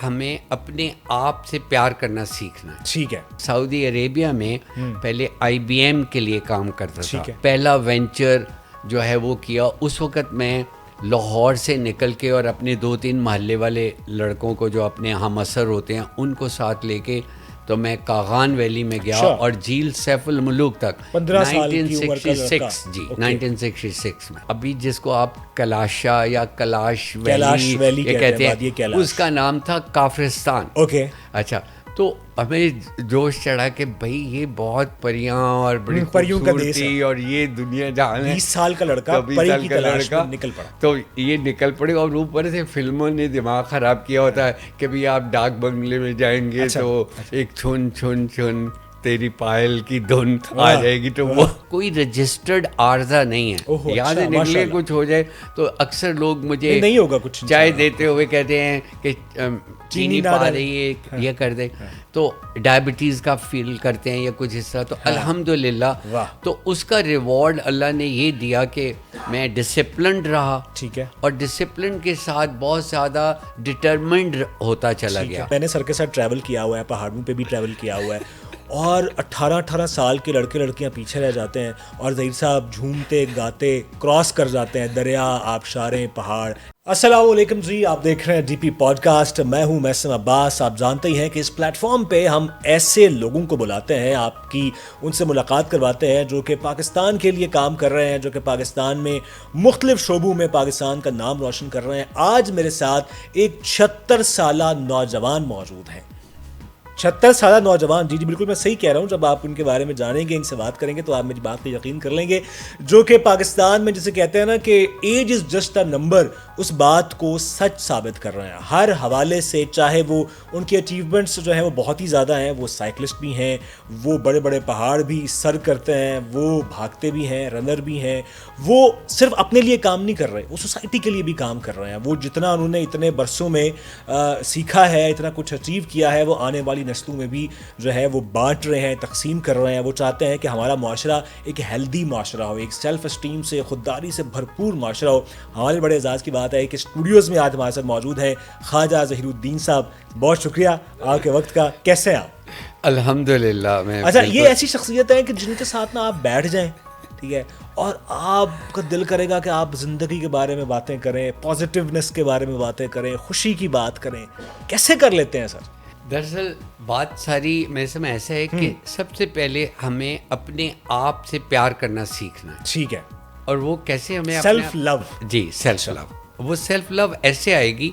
ہمیں اپنے آپ سے پیار کرنا سیکھنا ہے. ٹھیک ہے. سعودی عربیہ میں پہلے IBM کے لیے کام کرتا تھا. ٹھیک ہے. پہلا وینچر جو ہے وہ کیا. اس وقت میں لاہور سے نکل کے اور اپنے 2-3 محلے والے لڑکوں کو جو اپنے ہم اثر ہوتے ہیں ان کو ساتھ لے کے تو میں کاغان ویلی میں گیا اور جھیل سیف الملوک تک 1966 جی 1966 میں. ابھی جس کو آپ کلاشا یا کلاش ویلی یہ کہتے ہیں اس کا نام تھا کافرستان. اوکے. اچھا تو ہمیں جوش چڑھا کہ بھائی یہ بہت پریاں اور بڑی پریوں کا دیس ہے اور یہ دنیا جہاں 20 سال کا لڑکا پری کی تلاش میں نکل پڑا. تو یہ نکل پڑے اور اوپر سے فلموں نے دماغ خراب کیا ہوتا ہے کہ بھی آپ ڈاک بنگلے میں جائیں گے تو ایک چھن چھن چھن تیری پائل کی دھن آ جائے گی. تو وہ کوئی رجسٹرڈ عارضہ نہیں ہے. یہاں سے نکلے کچھ ہو جائے تو اکثر لوگ مجھے نہیں ہوگا کچھ چائے دیتے ہوئے کہتے ہیں کہ چینی پا رہی ہے یہ کر دے تو ڈائبٹیز کا فیل کرتے ہیں یا کچھ اس طرح. تو الحمدللہ تو اس کا ریوارڈ اللہ نے یہ دیا کہ میں ڈسپلنڈ رہا. ٹھیک ہے. اور ڈسپلن کے ساتھ بہت زیادہ ڈٹرمنڈ ہوتا چلا گیا. میں نے سر کے ساتھ ٹریول کیا ہوا ہے, پہاڑوں پہ بھی ٹریول کیا ہوا ہے, اور 18 سال کے لڑکے لڑکیاں پیچھے رہ جاتے ہیں اور ظہیر صاحب جھومتے گاتے کراس کر جاتے ہیں دریا, آبشاریں, پہاڑ. السلام علیکم جی, آپ دیکھ رہے ہیں ڈی پی پوڈ کاسٹ. میں ہوں محسن عباس. آپ جانتے ہی ہیں کہ اس پلیٹ فارم پہ ہم ایسے لوگوں کو بلاتے ہیں, آپ کی ان سے ملاقات کرواتے ہیں جو کہ پاکستان کے لیے کام کر رہے ہیں, جو کہ پاکستان میں مختلف شعبوں میں پاکستان کا نام روشن کر رہے ہیں. آج میرے ساتھ ایک 76 سالہ نوجوان موجود ہیں. 76 سالہ نوجوان, جی بالکل میں صحیح کہہ رہا ہوں. جب آپ ان کے بارے میں جانیں گے, ان سے بات کریں گے تو آپ میری بات پہ یقین کر لیں گے. جو کہ پاکستان میں جسے کہتے ہیں نا کہ age is just a number, اس بات کو سچ ثابت کر رہے ہیں ہر حوالے سے. چاہے وہ ان کے اچیومنٹس جو ہیں وہ بہت ہی زیادہ ہیں, وہ سائیکلسٹ بھی ہیں, وہ بڑے بڑے پہاڑ بھی سر کرتے ہیں, وہ بھاگتے بھی ہیں, رنر بھی ہیں. وہ صرف اپنے لیے کام نہیں کر رہے, وہ سوسائٹی کے لیے بھی کام کر رہے ہیں. وہ جتنا انہوں نے اتنے برسوں میں سیکھا ہے, اتنا کچھ اچیو کیا ہے, وہ آنے والی نسلوں میں بھی جو ہے وہ بانٹ رہے ہیں, تقسیم کر رہے ہیں. وہ چاہتے ہیں کہ ہمارا معاشرہ ایک ہیلدی معاشرہ ہو, ایک سیلف اسٹیم سے, خودداری سے بھرپور معاشرہ ہو. ہمارے بڑے اعزاز کی بات ہے کہ اسٹوڈیوز میں آج ہمارے ساتھ موجود ہیں خواجہ ظہیر الدین صاحب. بہت شکریہ آپ کے وقت کا. کیسے ہیں آپ؟ الحمدللہ. اچھا, یہ ایسی شخصیت ہیں کہ جن کے ساتھ نا آپ بیٹھ جائیں, ٹھیک ہے, اور آپ کا دل کرے گا کہ آپ زندگی کے بارے میں باتیں کریں, پازیٹیونیس کے بارے میں باتیں کریں, خوشی کی بات کریں. کیسے کر لیتے ہیں سر؟ دراصل بات ساری میرے سمجھ ایسا ہے کہ سب سے پہلے ہمیں اپنے آپ سے پیار کرنا سیکھنا ہے. ٹھیک ہے. اور وہ کیسے ہمیں سیلف لو. جی سیلف لو. وہ سیلف لو ایسے آئے گی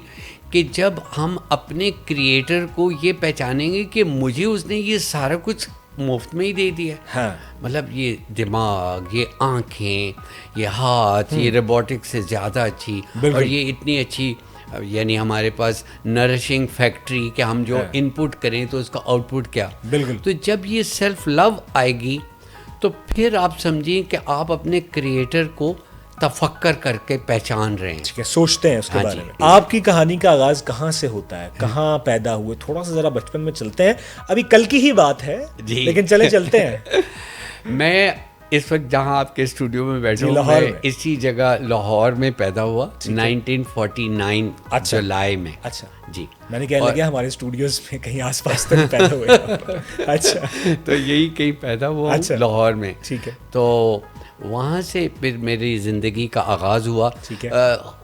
کہ جب ہم اپنے کریٹر کو یہ پہچانیں گے کہ مجھے اس نے یہ سارا کچھ مفت میں ہی دے دیا ہے. ہاں. مطلب یہ دماغ, یہ آنکھیں, یہ ہاتھ, یہ روبوٹک سے زیادہ اچھی, اور یہ اتنی اچھی, یعنی ہمارے پاس نرشنگ فیکٹری کہ ہم جو ان پٹ کریں تو اس کا آؤٹ پٹ کیا. بالکل. تو جب یہ سیلف لو آئے گی تو پھر آپ سمجھیں کہ آپ اپنے کریٹر کو تفکر کر کے پہچان رہے ہیں. ٹھیک ہے, سوچتے ہیں اس کے بارے میں. آپ کی کہانی کا آغاز کہاں سے ہوتا ہے, کہاں پیدا ہوئے؟ تھوڑا سا ذرا بچپن میں چلتے ہیں. ابھی کل کی ہی بات ہے لیکن چلے چلتے ہیں. میں اس وقت جہاں آپ کے اسٹوڈیو میں بیٹھا ہوں, میں اسی جگہ لاہور میں پیدا ہوا 1949 جولائی میں. اچھا جی. میں نے کہنے لگا ہمارے اسٹوڈیوز میں کہیں آس پاس تو پیدا ہوئے. اچھا. تو یہی کہیں پیدا ہوا لاہور میں. ٹھیک ہے. تو وہاں سے پھر میری زندگی کا آغاز ہوا.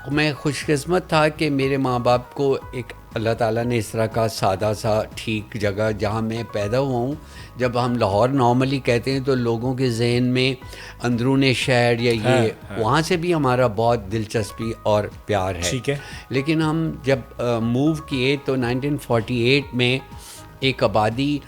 میں خوش قسمت تھا کہ میرے ماں باپ کو ایک اللہ تعالیٰ نے اس طرح کا سادہ سا ٹھیک جگہ جہاں میں پیدا ہوا ہوں. جب ہم لاہور نارملی کہتے ہیں تو لوگوں کے ذہن میں اندرون شہر یا یہ, وہاں سے بھی ہمارا بہت دلچسپی اور پیار ہے. ٹھیک ہے. لیکن ہم جب موو کیے تو 1948 میں ایک آبادی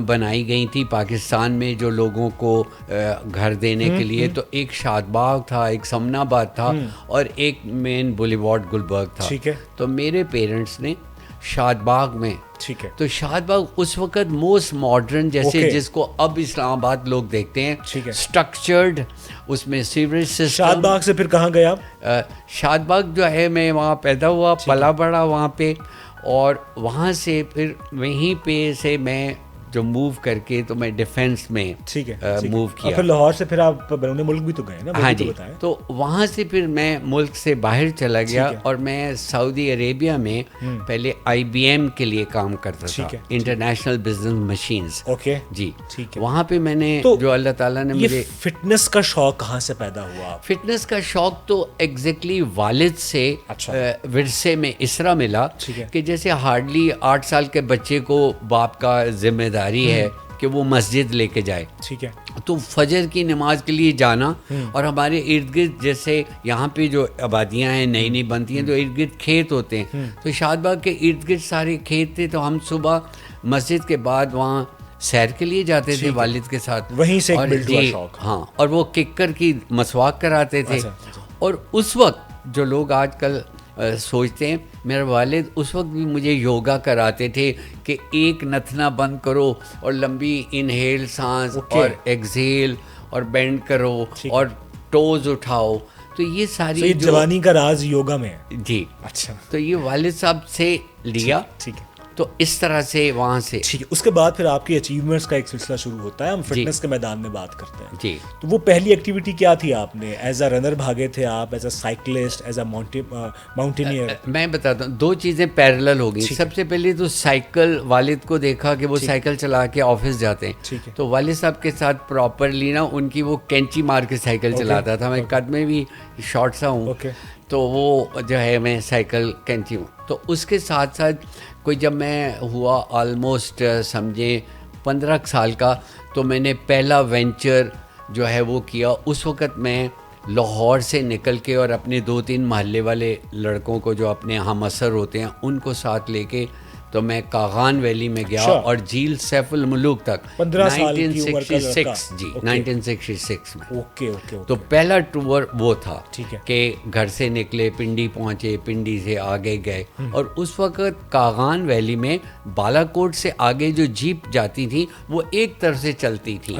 بنائی گئی تھی پاکستان میں جو لوگوں کو گھر دینے کے لیے. تو ایک شاد باغ تھا, ایک سمن آباد تھا, اور ایک مین بولیوارڈ گلبرگ تھا. ٹھیک ہے. تو میرے پیرنٹس نے شاد باغ میں, ٹھیک ہے, تو شاد باغ اس وقت موسٹ ماڈرن جیسے جس کو اب اسلام آباد لوگ دیکھتے ہیں, اسٹرکچرڈ, اس میں سیوریج سسٹم. شاد باغ سے پھر کہاں گئے آپ؟ شاد باغ جو ہے میں وہاں پیدا ہوا, پلا بڑا وہاں پہ, اور وہاں سے پھر وہیں پہ سے میں جو موو کر کے تو میں ڈیفینس میں موو کیا. پھر لاہور سے پھر آپ بیرون ملک بھی تو گئے نا؟ ہاں جی, تو وہاں سے پھر میں ملک سے باہر چلا گیا اور میں سعودی عربیہ میں پہلے IBM کے لیے کام کرتا تھا, انٹرنیشنل بزنس مشینز. جی, وہاں پہ میں نے جو اللہ تعالیٰ نے مجھے فٹنس کا شوق کہاں سے پیدا ہوا؟ فٹنس کا شوق تو ایگزیکٹلی والد سے ورثے میں اس طرح ملا کہ جیسے ہارڈلی 8 سال کے بچے کو باپ کا ذمہ داری ہے کہ وہ مسجد لے کے جائے, تو فجر کی نماز کے لیے جانا, اور ہمارے ارد گرد جیسے یہاں پہ جو آبادیاں ہیں نئی نئی بنتی ہیں تو ارد گرد کھیت ہوتے ہیں, تو شاد باغ کے ارد گرد سارے کھیت تھے, تو ہم صبح مسجد کے بعد وہاں سیر کے لیے جاتے تھے والد کے ساتھ, وہیں سے شوق. ہاں, اور وہ ککر کی مسواک کراتے تھے. اور اس وقت جو لوگ آج کل سوچتے ہیں, میرے والد اس وقت بھی مجھے یوگا کراتے تھے کہ ایک نتنا بند کرو اور لمبی انہیل سانس اور ایکسہیل اور بینڈ کرو اور ٹوز اٹھاؤ. تو یہ ساری جوانی کا راز یوگا میں ہے. جی, اچھا, تو یہ والد صاحب سے لیا. تو اس طرح سے وہاں سے ٹھیک ہے. اس کے بعد پھر آپ کی اچیومنٹس کا ایک سلسلہ شروع ہوتا ہے, ہم فٹنس کے میدان میں بات کرتے ہیں. جی, تو وہ پہلی ایکٹیویٹی کیا تھی آپ نے؟ ایز اے رنر بھاگے تھے آپ, as a cyclist, as a mountaineer? میں بتاتا ہوں, 2 چیزیں پیرلل ہو گئی. سب سے پہلے تو سائیکل, والد کو دیکھا کہ وہ سائیکل چلا کے آفس جاتے ہیں, تو والد صاحب کے ساتھ پراپرلی نا ان کی وہ کینچی مار کے سائیکل چلاتا تھا. میں قد میں بھی شارٹ سا ہوں, تو وہ جو ہے میں سائیکل کینچی ہوں. تو اس کے ساتھ ساتھ کوئی جب میں ہوا آلموسٹ سمجھیں 15 سال کا, تو میں نے پہلا وینچر جو ہے وہ کیا. اس وقت میں لاہور سے نکل کے اور اپنے 2-3 محلے والے لڑکوں کو جو اپنے ہم اثر ہوتے ہیں ان کو ساتھ لے کے تو میں کاغان ویلی میں گیا اور جھیل سیف الملوک تک 1966 جی 1966 میں. تو پہلا ٹور وہ تھا کہ گھر سے نکلے, پنڈی پہنچے, پنڈی سے آگے گئے, اور اس وقت کاغان ویلی میں بالا کوٹ سے آگے جو جیپ جاتی تھی وہ ایک طرف سے چلتی تھی.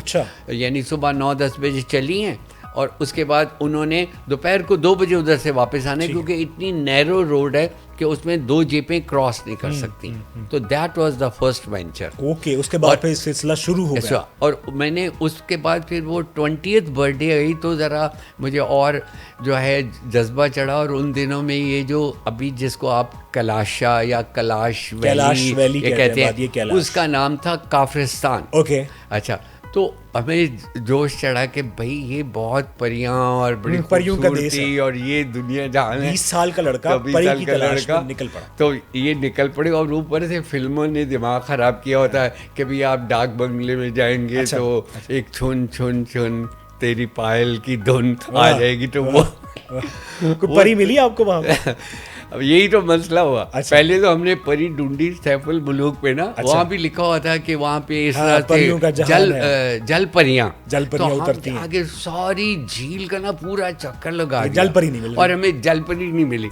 یعنی صبح 9-10 بجے چلی ہیں اور اس کے بعد انہوں نے دوپہر کو 2 بجے ادھر سے واپس آنے, کیونکہ اتنی نیرو روڈ ہے کہ اس میں 2 جیپیں کراس نہیں کر سکتی. تو that was the first venture. اس کے بعد پھر سلسلہ شروع ہو گیا. اور میں نے اس کے بعد پھر وہ 20th برتھ ڈے آئی تو ذرا مجھے اور جو ہے جذبہ چڑھا, اور ان دنوں میں یہ جو ابھی جس کو آپ کلاشا یا کلاش ویلی یہ کہتے ہیں, اس کا نام تھا کافرستان. اچھا, تو ہمیں جوش چڑھا کہ بھائی یہ بہت پریاں اور بڑی خوبصورتی اور یہ دنیا جہان ہے. 20 سال کا لڑکا نکل پڑا, تو یہ نکل پڑے, اور اوپر سے فلموں نے دماغ خراب کیا ہوتا ہے کہ بھائی آپ ڈاک بنگلے میں جائیں گے تو ایک چھن چھن چھن تیری پائل کی دھن آ جائے گی, تو وہ پری ملی آپ کو وہاں پہ؟ اب یہی تو مسئلہ ہوا. پہلے تو ہم نے پری ڈھونڈی سیف الملوک پہ نا, وہاں بھی لکھا ہوا تھا کہ وہاں پہ اس طرح سے جل پریاں اترتی ہیں. آگے ساری جھیل کا نا پورا چکر لگا, جل پری نہیں ملی, اور ہمیں جل پری نہیں ملی.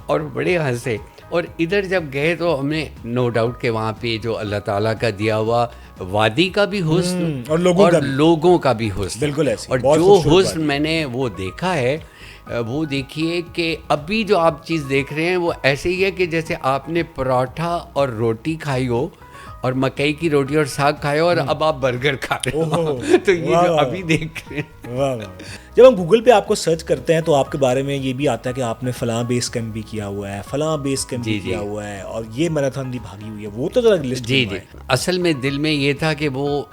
اور بڑے ہنسے. اور ادھر جب گئے تو ہم نے نو ڈاؤٹ کہ وہاں پہ جو اللہ تعالیٰ کا دیا ہوا وادی کا بھی حسن اور لوگوں کا بھی حسن, بالکل ایسے, اور جو حسن میں نے وہ دیکھا ہے, وہ دیکھیے کہ ابھی جو آپ چیز دیکھ رہے ہیں وہ ایسے ہی ہے کہ جیسے آپ نے پراٹھا اور روٹی کھائی ہو, اور مکئی کی روٹی اور ساگ کھائے ہو, اور اب آپ برگر کھا رہے ہو. تو یہ جو ابھی دیکھ رہے ہیں. جب ہم گوگل پہ آپ کو سرچ کرتے ہیں تو آپ کے بارے میں یہ بھی آتا ہے کہ آپ نے فلاں بیس کیمپ بھی کیا ہوا ہے, فلاں بیس کیمپ بھی کیا ہوا ہے, اور یہ میراتھن بھی بھاگی ہوئی ہے. وہ تو ذرا لسٹ. جی, اصل میں دل میں یہ تھا کہ وہ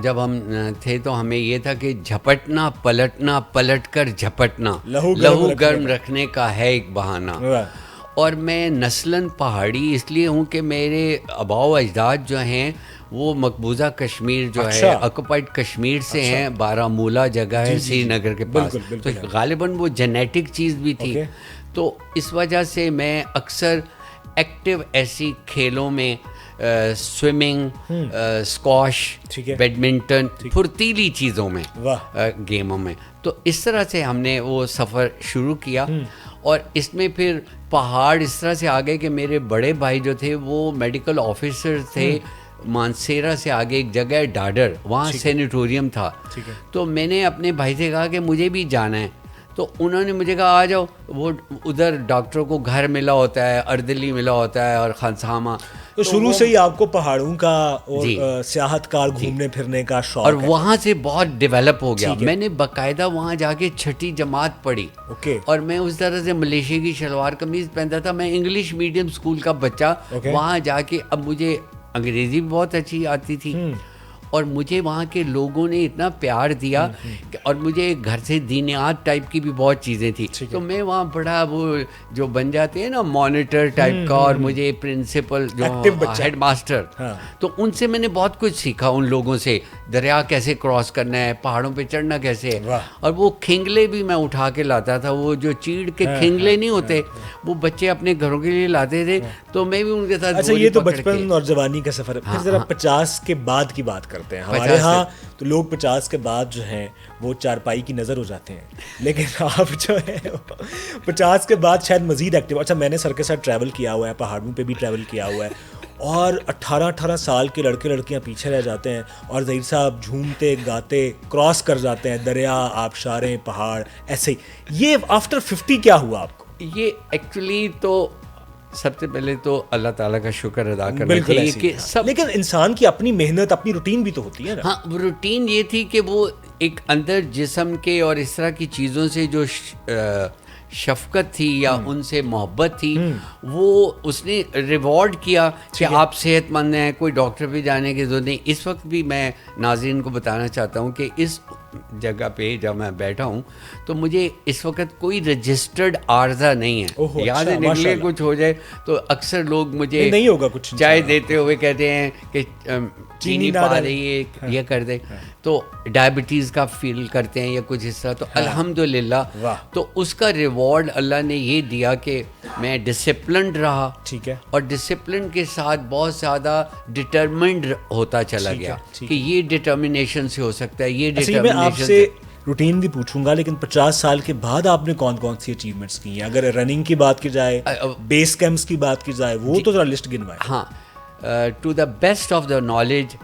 جب ہم تھے تو ہمیں یہ تھا کہ جھپٹنا پلٹنا, پلٹ کر جھپٹنا, لہو گرم رکھنے کا ہے ایک بہانہ. اور میں نسلاً پہاڑی اس لیے ہوں کہ میرے آباء و اجداد جو ہیں وہ مقبوضہ کشمیر جو ہے آکوپائڈ کشمیر سے ہیں. بارہمولہ جگہ ہے سری نگر کے پاس, تو غالباً وہ جینیٹک چیز بھی تھی. تو اس وجہ سے میں اکثر ایکٹیو ایسی کھیلوں میں سوئمنگ, اسکواش, بیڈمنٹن, پھرتیلی چیزوں میں, گیموں میں, تو اس طرح سے ہم نے وہ سفر شروع کیا. اور اس میں پھر پہاڑ اس طرح سے آگئے کہ میرے بڑے بھائی جو تھے وہ میڈیکل آفیسر تھے. مانسیرا سے آگے ایک جگہ ہے ڈاڈر, وہاں سینیٹوریم تھا. تو میں نے اپنے بھائی سے کہا کہ مجھے بھی جانا ہے, تو انہوں نے مجھے کہا آ جاؤ. وہ ادھر ڈاکٹروں کو گھر ملا ہوتا ہے, اردلی ملا ہوتا ہے اور خانسامہ, تو شروع سے ہی آپ کو پہاڑوں کا اور سیاحت کار گھومنے پھرنے کا شوق اور وہاں سے بہت ڈیولپ ہو گیا. میں نے باقاعدہ وہاں جا کے 6ٹھی جماعت پڑھی, اور میں اس طرح سے ملیشیا کی شلوار قمیض پہنتا تھا. میں انگلش میڈیم اسکول کا بچہ, وہاں جا کے اب مجھے انگریزی بھی بہت اچھی آتی تھی, اور مجھے وہاں کے لوگوں نے اتنا پیار دیا اور مجھے گھر سے دینیات ٹائپ کی بھی بہت چیزیں تھیں. تو میں وہاں بڑا وہ جو بن جاتے ہیں نا مانیٹر ٹائپ کا, اور مجھے پرنسپل جو ہیڈ ماسٹر, تو ان سے میں نے بہت کچھ سیکھا. ان لوگوں سے دریا کیسے کراس کرنا ہے, پہاڑوں پہ چڑھنا کیسے ہے. اور وہ کھنگلے بھی میں اٹھا کے لاتا تھا, وہ جو چیڑ کے کھنگلے نہیں ہوتے, وہ بچے اپنے گھروں کے لیے لاتے تھے, تو میں بھی ان کے ساتھ. اچھا, یہ تو بچپن اور جوانی کا سفر ہے. پھر ذرا 50 کے بعد کی بات کرتے ہیں. ہمارے ہاں تو لوگ 50 کے بعد جو ہیں وہ چارپائی کی نظر ہو جاتے ہیں, لیکن آپ جو ہے 50 کے بعد شاید مزید ایکٹیو. اچھا, میں نے سر کے ساتھ ٹریول کیا ہوا ہے, پہاڑوں پہ بھی ٹریول کیا ہوا ہے, اور 18 سال کے لڑکے لڑکیاں پیچھے رہ جاتے ہیں, اور ظہیر صاحب جھومتے گاتے کراس کر جاتے ہیں دریا, آبشاریں, پہاڑ, ایسے ہی. یہ آفٹر 50 کیا ہوا آپ کو؟ یہ ایکچولی تو سب سے پہلے تو اللہ تعالیٰ کا شکر ادا کرنا چاہیے کہ سب, لیکن انسان کی اپنی محنت, اپنی روٹین بھی تو ہوتی ہے نا. ہاں, روٹین یہ تھی کہ وہ ایک اندر جسم کے اور اس طرح کی چیزوں سے جو شفقت تھی یا ان سے محبت تھی, وہ اس نے ریوارڈ کیا کہ آپ صحت مند ہیں, کوئی ڈاکٹر پہ جانے کی ضرورت نہیں. اس وقت بھی میں ناظرین کو بتانا چاہتا ہوں کہ اس جگہ پہ جب میں بیٹھا ہوں تو مجھے اس وقت کوئی رجسٹرڈ عارضہ نہیں ہے. یاد نکلے کچھ ہو جائے تو اکثر لوگ مجھے نہیں ہوگا کچھ چائے دیتے ہوئے کہتے ہیں کہ چینی پا رہی ہے, یہ کر دے, تو ڈائبٹیز کا فیل کرتے ہیں یا کچھ اس طرح. تو الحمدللہ, تو اس کا ریوارڈ اللہ نے یہ دیا کہ میں ڈسپلنڈ رہا, ٹھیک ہے, اور ڈسپلن کے ساتھ بہت زیادہ ڈٹرمنڈ ہوتا چلا گیا کہ یہ ڈٹرمنیشن سے ہو سکتا ہے, یہ ڈٹرمنیشن. آپ سے روٹین بھی پوچھوں گا, لیکن 50 سال کے بعد آپ نے کون کون سی اچیومنٹس کی ہیں؟ اگر رننگ کی بات کی جائے, بیس کیمپس کی بات کی جائے, وہ تو ذرا لسٹ گنوائیں. ہاں, to the best of the knowledge,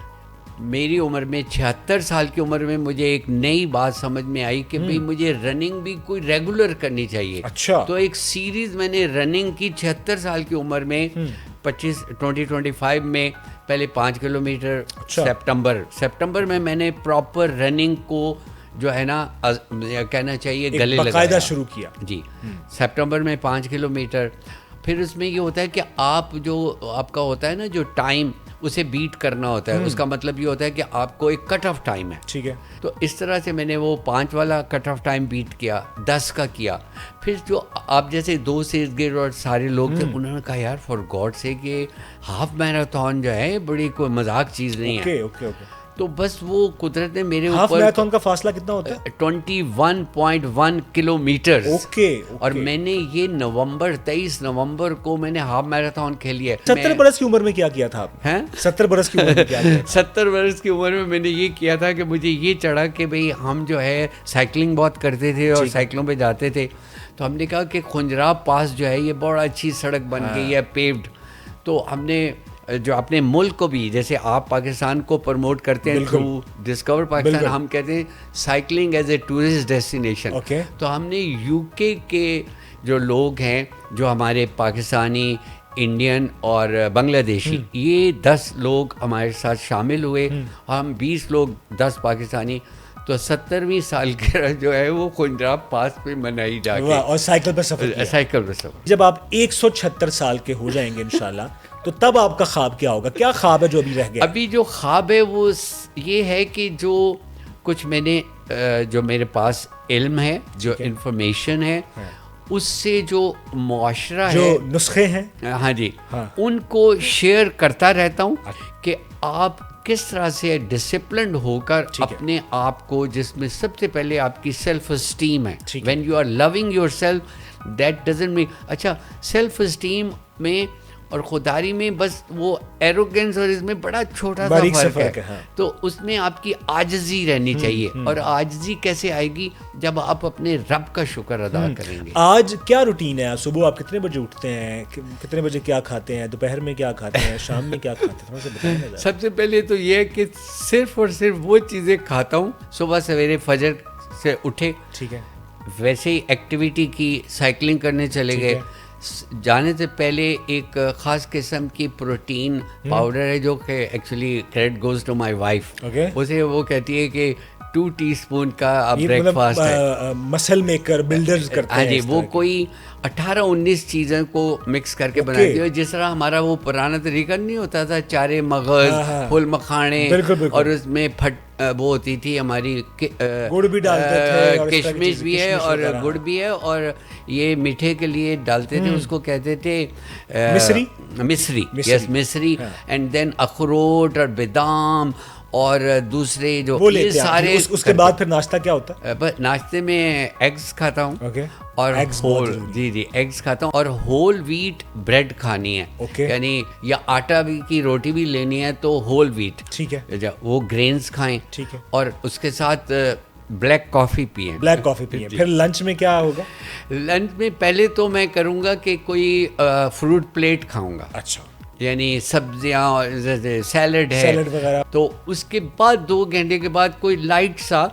میری عمر میں 76 سال کی عمر میں مجھے ایک نئی بات سمجھ میں آئی کہ بھئی مجھے رننگ بھی کوئی ریگولر کرنی چاہیے. اچھا, تو ایک سیریز میں نے رننگ کی 76 سال کی عمر میں 2025 میں پہلے 5 کلومیٹر, سپٹمبر میں نے پراپر رننگ کو جو ہے نا کہنا چاہیے گلے لگایا, باقاعدہ شروع کیا. جی, سپٹمبر میں 5 کلومیٹر. پھر اس میں یہ ہوتا ہے کہ آپ کا ہوتا ہے نا جو ٹائم, اسے بیٹ کرنا ہوتا ہے. اس کا مطلب یہ ہوتا ہے کہ آپ کو ایک کٹ آف ٹائم ہے, ٹھیک ہے. تو اس طرح سے میں نے وہ 5 والا کٹ آف ٹائم بیٹ کیا, 10 کا کیا. پھر جو آپ جیسے دوست ارد گرد اور سارے لوگ تھے, انہوں نے کہا یار فار گاڈ سے کہ ہاف میراتھن جو ہے بڑی کوئی مذاق چیز نہیں ہے. تو بس وہ قدرت نے میرے اوپر. ہاف میراتھن کا فاصلہ کتنا ہوتا ہے؟ 21.1 کلومیٹر. اوکے. اور میں نے یہ 23 نومبر کو میں نے ہاف میراتھن کھیلی ہے. 70 برس کی عمر میں کیا کیا تھا آپ؟ ہیں 70 برس کی عمر میں کیا کیا؟ 70 برس کی عمر میں نے یہ کیا تھا کہ مجھے یہ چڑھا کہ بھئی ہم جو ہے سائیکلنگ بہت کرتے تھے اور سائیکلوں پہ جاتے تھے, تو ہم نے کہا کہ خنجراب پاس جو ہے یہ بڑا اچھی سڑک بن گئی ہے, پیوڈ. تو ہم نے جو اپنے ملک کو بھی, جیسے آپ پاکستان کو پروموٹ کرتے ہیں تھرو ڈسکور پاکستان, ہم کہتے ہیں cycling as a tourist destination. تو ہم نے یو کے جو لوگ ہیں, جو ہمارے پاکستانی, انڈین اور بنگلہ دیشی, یہ 10 لوگ ہمارے ساتھ شامل ہوئے, اور ہم 20 لوگ, 10 پاکستانی. تو 70ویں سال کے جو ہے وہ خنجراب پاس پہ منائی جا کے, اور سائیکل پر سفر. جب آپ 176 سال کے ہو جائیں گے انشاءاللہ, تو تب آپ کا خواب کیا ہوگا؟ کیا خواب ہے جو ابھی رہ گیا؟ ابھی جو خواب ہے وہ یہ ہے کہ جو کچھ میں نے جو میرے پاس علم ہے, جو انفارمیشن ہے, اس سے جو معاشرہ ہے, جو نسخے ہیں, ہاں جی, ان کو شیئر کرتا رہتا ہوں کہ آپ کس طرح سے ڈسپلنڈ ہو کر اپنے آپ کو, جس میں سب سے پہلے آپ کی سیلف اسٹیم ہے. When you are loving yourself, that doesn't mean, اچھا سیلف اسٹیم میں اور خودداری میں بس وہ ایروگنس اور اس میں بڑا چھوٹا سا فرق ہے. تو اس میں آپ کی عاجزی رہنی چاہیے, اور عاجزی کیسے آئے گی جب آپ اپنے رب کا شکر ادا کریں گے. آج کیا روٹین ہے؟ صبح آپ کتنے بجے اٹھتے ہیں؟ کتنے بجے کیا کھاتے ہیں؟ دوپہر میں کیا کھاتے ہیں؟ شام میں کیا کھاتے ہیں؟ سب سے پہلے تو یہ ہے کہ صرف اور صرف وہ چیزیں کھاتا ہوں صبح سویرے فجر سے اٹھے, ٹھیک ہے, ویسے ہی ایکٹیویٹی کی, سائیکلنگ کرنے چلے گئے, جانے سے پہلے ایک خاص قسم کی پروٹین پاؤڈر ہے جو کہ actually credit goes to my wife. اسے وہ کہتی ہے کہ 2 ٹی اسپون کا بریک فاسٹ ہے. مسل میکر بلڈرز کرتے ہیں. ہاں جی, وہ کوئی 18-19 چیزیں کو مکس کر کے بناتی ہے, جس طرح ہمارا وہ پرانا طریقہ نہیں ہوتا تھا, چارے مغز, پھول مکھانے, اور اس میں وہ ہوتی تھی ہماری گڑ بھی ڈالتے تھے, کشمش بھی ہے اور گڑ بھی ہے, اور یہ میٹھے کے لیے ڈالتے تھے, اس کو کہتے تھے مصری. یس, مصری. اینڈ دین اخروٹ اور بادام اور دوسرے جو یہ سارے. اس کے بعد پھر ناشتہ کیا ہوتا ہے؟ ناشتے میں ایگز کھاتا ہوں, اور ہول ایگز کھاتا ہوں, اور ہول ویٹ بریڈ کھانی ہے, یعنی یا آٹا کی روٹی بھی لینی ہے تو ہول ویٹ, ٹھیک ہے, وہ گرینز کھائیں, ٹھیک ہے, اور اس کے ساتھ بلیک کافی پئیں. پھر لنچ میں کیا ہوگا؟ لنچ میں پہلے تو میں کروں گا کہ کوئی فروٹ پلیٹ کھاؤں گا. اچھا, یعنی سبزیاں, سیلڈ ہے وغیرہ. تو اس کے بعد 2 گھنٹے کے بعد کوئی لائٹ سا,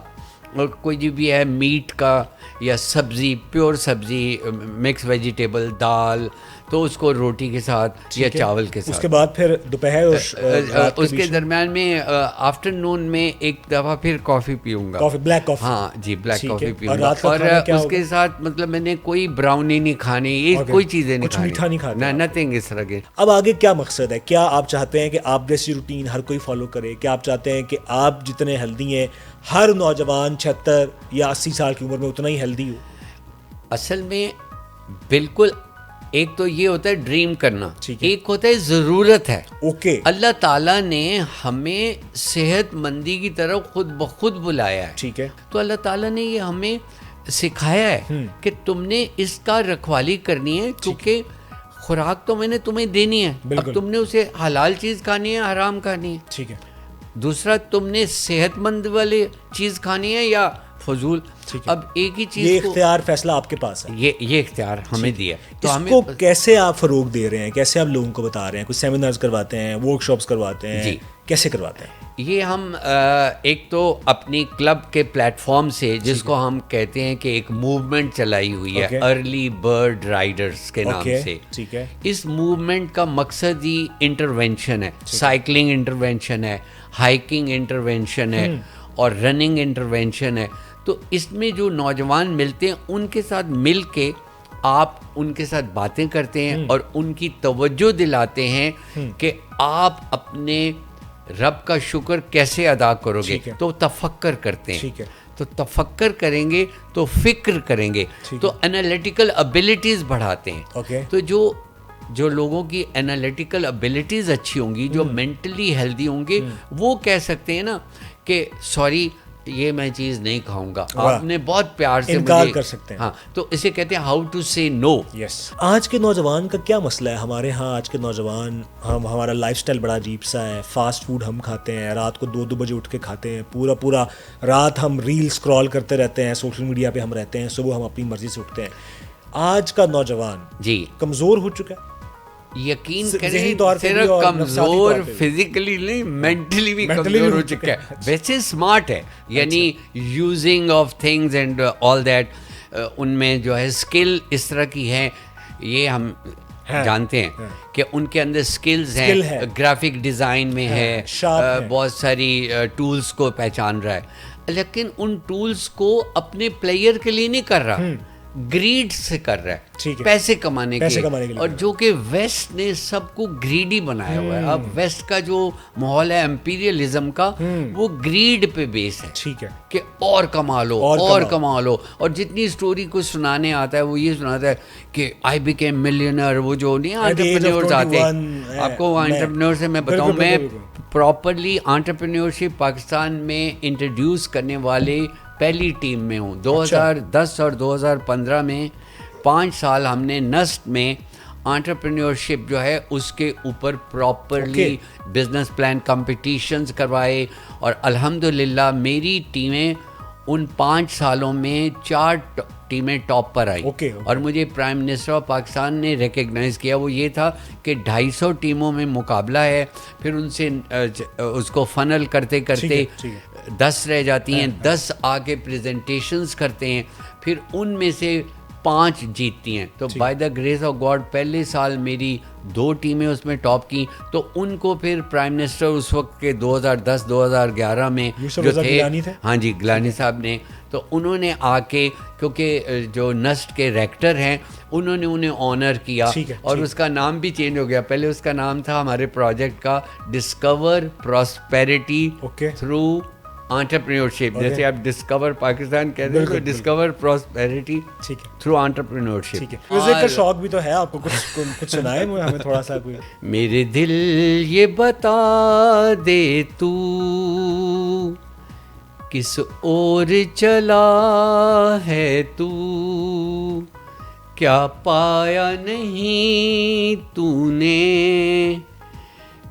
اور کوئی جو بھی ہے میٹ کا یا سبزی, پیور سبزی, مکس ویجیٹیبل, دال, تو اس کو روٹی کے ساتھ یا چاول کے ساتھ. اس کے بعد پھر دوپہر اور اس کے درمیان میں آفٹر نون میں ایک دفعہ پھر کافی پیوں گا, بلیک کافی. ہاں جی, بلیک کافی پیوں گا. اور اس کے ساتھ مطلب میں نے کوئی براؤنی نہیں کھانی, یہ کوئی چیزیں نہیں کھانی, میٹھا نہیں کھانا, نتھنگ اس طرح کے. اب آگے کیا مقصد ہے؟ کیا آپ چاہتے ہیں کہ آپ جیسی روٹین ہر کوئی فالو کرے؟ کیا آپ چاہتے ہیں کہ آپ جتنے ہیلدی ہیں ہر نوجوان 76 یا 80 سال کی عمر میں اتنا ہی ہیلدی ہو؟ اصل میں بالکل, ایک تو یہ ہوتا ہے ڈریم کرنا, ایک ہوتا ہے ضرورت ہے. اوکے, اللہ تعالیٰ نے ہمیں صحت مندی کی طرف خود بخود بلایا ہے, ٹھیک ہے, تو اللہ تعالیٰ نے یہ ہمیں سکھایا ہے کہ تم نے اس کا رکھوالی کرنی ہے, کیونکہ خوراک تو میں نے تمہیں دینی ہے, اب تم نے اسے حلال چیز کھانی ہے حرام کھانی ہے, ٹھیک ہے. دوسرا تم نے صحت مند والی چیز کھانی ہے یا فضول. اب ایک ہی چیز, یہ اختیار فیصلہ آپ کے پاس ہے, یہ اختیار ہمیں دیا. تو اس کو کیسے آپ فروغ دے رہے ہیں؟ کیسے آپ لوگوں کو بتا رہے ہیں؟ کچھ سیمینارز کرواتے ہیں, ورک شاپس کرواتے ہیں, جی, کیسے کرواتے ہیں؟ یہ ہم ایک تو اپنی کلب کے پلیٹ فارم سے, جس کو ہم کہتے ہیں کہ ایک موومنٹ چلائی ہوئی ہے, ارلی برڈ رائڈرز کے نام سے. ٹھیک ہے. اس موومنٹ کا مقصد ہی انٹرونشن ہے, سائیکلنگ انٹرونشن ہے, ہائیکنگ انٹرونشن ہے, اور رننگ انٹرونشن ہے. تو اس میں جو نوجوان ملتے ہیں ان کے ساتھ مل کے آپ ان کے ساتھ باتیں کرتے ہیں, اور ان کی توجہ دلاتے ہیں کہ آپ اپنے رب کا شکر کیسے ادا کرو گے. تو تفکر کرتے ہیں, تو تفکر کریں گے تو فکر کریں گے, تو انالیٹیکل ابیلٹیز بڑھاتے ہیں. تو جو لوگوں کی انالیٹیکل ابیلٹیز اچھی ہوں گی, جو مینٹلی ہیلدی ہوں گے, وہ کہہ سکتے ہیں نا کہ سوری یہ میں چیز نہیں کھاؤں گا, آپ نے بہت پیار سے انکار کر سکتے ہیں. ہاں, تو اسے کہتے ہیں ہاؤ ٹو سے نو. یس. آج کے نوجوان کا کیا مسئلہ ہے؟ ہمارے ہاں آج کے نوجوان, ہمارا لائف سٹائل بڑا عجیب سا ہے. فاسٹ فوڈ ہم کھاتے ہیں, رات کو 2 بجے اٹھ کے کھاتے ہیں, پورا رات ہم ریل اسکرال کرتے رہتے ہیں, سوشل میڈیا پہ ہم رہتے ہیں, صبح ہم اپنی مرضی سے اٹھتے ہیں. آج کا نوجوان جی کمزور ہو چکا ہے. یقین کریں, صرف کمزور فزیکلی نہیں, مینٹلی بھی کمزور ہو چکا ہے. ویسے اسمارٹ ہے, یعنی using of things and all that, ان میں جو ہے اسکل اس طرح کی ہے, یہ ہم جانتے ہیں کہ ان کے اندر سکلز ہیں, گرافک ڈیزائن میں ہے, بہت ساری ٹولز کو پہچان رہا ہے, لیکن ان ٹولز کو اپنے پلیئر کے لیے نہیں کر رہا, گریڈ سے کر رہا ہے, پیسے کمانے کے لیے. اور جو کہ ویسٹ نے سب کو گریڈی بنایا ہوا ہے. اب ویسٹ کا جو ماحول ہے امپیریلزم کا, وہ گریڈ پہ بیس ہے, ٹھیک ہے, کہ اور کما لو, اور کما لو. اور جتنی اسٹوری کو سنانے آتا ہے وہ یہ سناتا ہے کہ آئی بیکیم ملینئر. وہ جو نہیں انٹرپرینیورز آتے ہیں, آپ کو انٹرپرینیور سے میں بتاؤں, میں پراپرلی انٹرپرینیورشپ پاکستان میں انٹروڈیوس کرنے والے پہلی ٹیم میں ہوں. 2010 اور 2015 میں 5 سال ہم نے نسٹ میں انٹرپرینیورشپ جو ہے اس کے اوپر پراپرلی بزنس پلان کمپٹیشنز کروائے, اور الحمدللہ میری ٹیمیں ان 5 سالوں میں 4 ٹیمیں ٹاپ پر آئی. اور مجھے پرائم منسٹر آف پاکستان نے ریکگنائز کیا, وہ یہ تھا کہ 250 ٹیموں میں مقابلہ ہے, پھر ان سے اس کو فنل کرتے کرتے 10 رہ جاتی ہیں, 10 آگے پریزنٹیشنز کرتے ہیں, پھر ان میں سے 5 جیتتی ہیں. تو by the grace of God پہلے سال میری 2 ٹیمیں اس میں ٹاپ کی. تو ان کو پھر پرائم منسٹر اس وقت کے 2010-2011 میں جو تھے, ہاں جی, گیلانی صاحب نے, تو انہوں نے آ کے, کیونکہ جو نسٹ کے ریکٹر ہیں انہوں نے انہیں آنر کیا, اور اس کا نام بھی چینج ہو گیا. پہلے اس کا نام تھا ہمارے پروجیکٹ کا ڈسکور پراسپیرٹی تھرو انٹرپرینورشپ. جیسے آپ ڈسکور پاکستان کہتے ہیں تو discover prosperity through entrepreneurship. Music کا شوق بھی تو ہے آپ کو, کچھ سنائیں ہمیں تھوڑا سا کوئی. میرے دل یہ بتا دے تو کس اور چلا ہے تو, کیا پایا نہیں تو نے,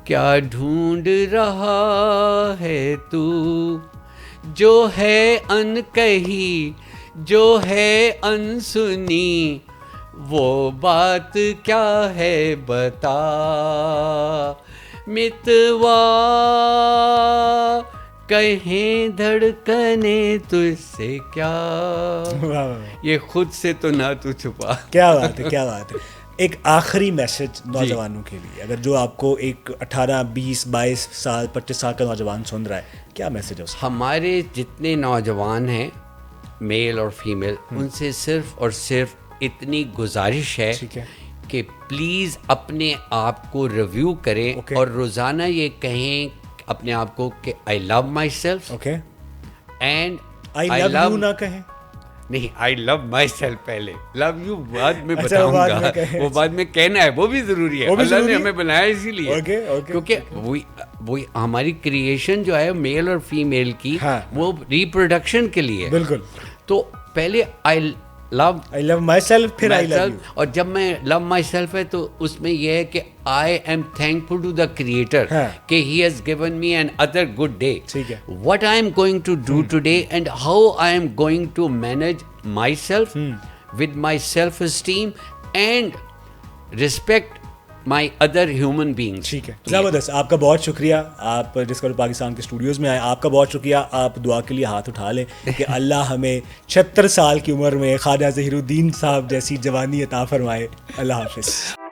کیا ڈھونڈ رہا ہے تو, جو ہے ان کہی جو ہے ان سنی وہ بات کیا ہے بتا, متوا کہیں دھڑکنے تجھ سے کیا, یہ خود سے تو نہ تو چھپا. کیا بات ہے, کیا بات ہے. ایک آخری میسج نوجوانوں کے لیے, اگر جو آپ کو ایک 18, 20, 22 سال 25 سال کا نوجوان سن رہا ہے, کیا میسج ہے اس کا؟ ہمارے جتنے نوجوان ہیں میل اور فیمیل, ان سے صرف اور صرف اتنی گزارش ہے کہ پلیز اپنے آپ کو ریویو کریں, اور روزانہ یہ کہیں اپنے آپ کو کہ I love myself, and I love you نہ کہیں. نہیں, آئی لو مائی سیلف پہلے, لو یو بعد میں بتاؤں گا, وہ بعد میں کہنا ہے, وہ بھی ضروری ہے. اللہ نے ہمیں بنایا اسی لیے, کیونکہ وہی ہماری کریشن جو ہے میل اور فیمیل کی, وہ ریپروڈکشن کے لیے. بالکل. تو پہلے آئی لو مائی سیلف, پھر آئی لو یو. اور جب میں لو مائی سیلف ہے تو اس میں یہ ہے کہ I am thankful to the creator کہ he has given me another good day, what I am going to do today, and how I am going to manage myself with my self esteem and respect my other human beings. ٹھیک ہے, زبردست. آپ کا بہت شکریہ, آپ discover Pakistan کے studios میں آئے. آپ کا بہت شکریہ. آپ دعا کے لیے ہاتھ اٹھا لیں کہ اللہ ہمیں 76 سال کی عمر میں خواجہ ظہیر الدین صاحب جیسی جوانی عطا فرمائے. اللہ حافظ.